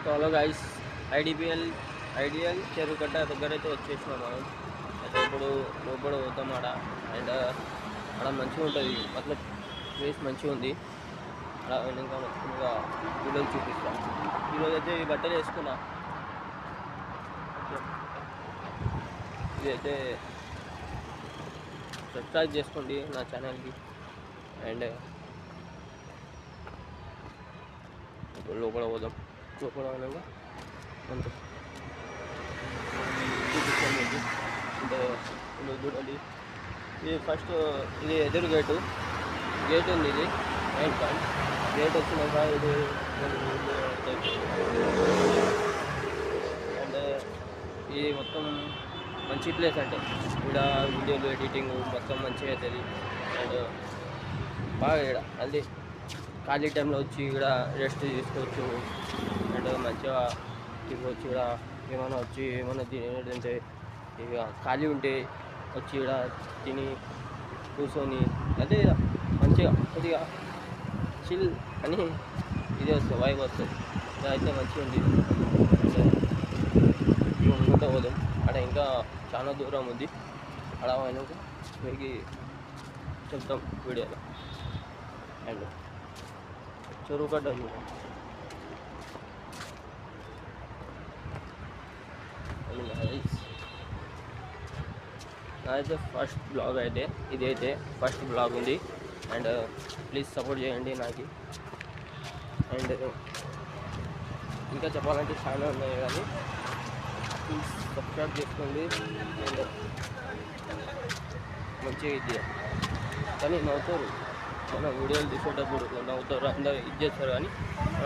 So hello guys, ideal చెరుకట్ట దగ్గర అయితే వచ్చేసినాం మనం. అయితే ఇప్పుడు లోపల పోతాం ఆడ. అండ్ ఆడ మంచిగా ఉంటుంది, మతలబ్ ప్లేస్ మంచిగా ఉంది. అలా ఇంకా మంచిగా వీడియోలు చూపిస్తాం. ఈరోజు అయితే ఈ బట్టలు వేసుకున్నా. ఇదైతే సబ్స్క్రైబ్ చేసుకోండి నా ఛానల్కి. అండ్ లోపల పోదాం. లోపల పోయినాక కొంచెం చూపిస్తాం మీకు. అంటే ఇప్పుడు చూడండి, ఇది ఫస్ట్ ఇది ఎదురు గేట్ ఉంది. ఇది మెయిన్ పాయింట్. గేట్ వచ్చినాక ఇది అండ్ ఇది మొత్తం మంచి ప్లేస్. అంటే ఇక్కడ వీడియోలు ఎడిటింగ్ మొత్తం మంచిగా అవుతుంది. అండ్ బాగా ఇక్కడ అది ఖాళీ టైంలో వచ్చి ఇక్కడ రెస్ట్ తీసుకోవచ్చు. అండ్ మంచిగా తిరగవచ్చు. ఇక్కడ ఏమైనా తినేటంటే ఇక ఖాళీ ఉంటే వచ్చి ఇక్కడ తిని కూర్చొని అదే మంచిగా కొద్దిగా చిల్ అని ఇది వస్తుంది, వైబ్ వస్తుంది. ఇదైతే మంచిగా ఉంది. ముందుకు పోదాం. అక్కడ ఇంకా చాలా దూరం ఉంది. అలా అయినాక మీకు చెప్తాం వీడియోలో. అండ్ చెరువు గడ్డ చూడండి. నాదైతే ఫస్ట్ బ్లాగ్ అయితే ఇదైతే ఫస్ట్ బ్లాగ్ ఉంది. అండ్ ప్లీజ్ సపోర్ట్ చేయండి నాకు. అండ్ ఇంకా చెప్పాలంటే చాలా ఉన్నాయి, కానీ ప్లీజ్ సబ్స్క్రైబ్ చేసుకోండి. అండ్ మంచిగా ఇది కానీ నవ్వుతారు, మన వీడియోలు తీసేటప్పుడు నవ్వుతారు, అందరూ ఇది చేస్తారు. కానీ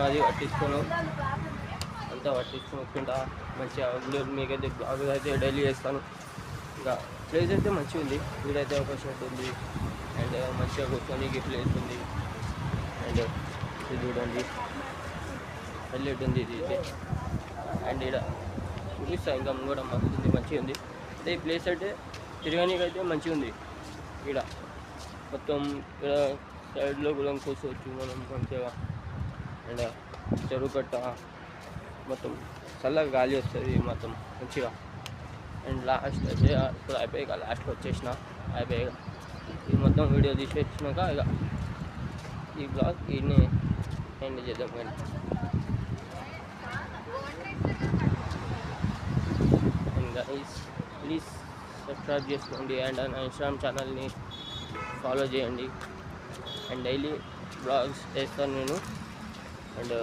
అది అంతా పట్టించుకోకుండా మంచిగా వీడియోలు మీకైతే బ్లాగ్ అయితే డైలీ చేస్తాను. ఇంకా ప్లేస్ అయితే మంచిగా ఉంది. వీడైతే ఒక షెడ్ ఉంది. అండ్ మంచిగా కూర్చొనికి ప్లేస్ ఉంది. అండ్ ఇది చూడండి, హైలైట్ ఉంది ఇది. అండ్ ఇక్కడ చూపిస్తా ఇంకా కూడా మస్తుంది, మంచిగా ఉంది. అంటే ఈ ప్లేస్ అయితే తిరగడానికి అయితే మంచిగా ఉంది. ఇక్కడ మొత్తం ఇక్కడ సైడ్లో కూడా కూర్చోవచ్చు మనం మంచిగా. అండ్ చెరువు కట్ట మొత్తం చల్లగా గాలి వస్తుంది మొత్తం మంచిగా. అండ్ లాస్ట్ అయితే ఇప్పుడు అయిపోయాక లాస్ట్ వచ్చేసిన అయిపోయాక ఈ మొత్తం వీడియో తీసేసినాక ఇక ఈ బ్లాగ్ ఈయన్ని ఎండ్ చేద్దాం. కానీ అండ్ గైస్ ప్లీజ్ సబ్స్క్రైబ్ చేసుకోండి. అండ్ నా ఇన్స్టాగ్రామ్ ఛానల్ని ఫాలో చేయండి. అండ్ డైలీ బ్లాగ్స్ వేస్తాను నేను. అండ్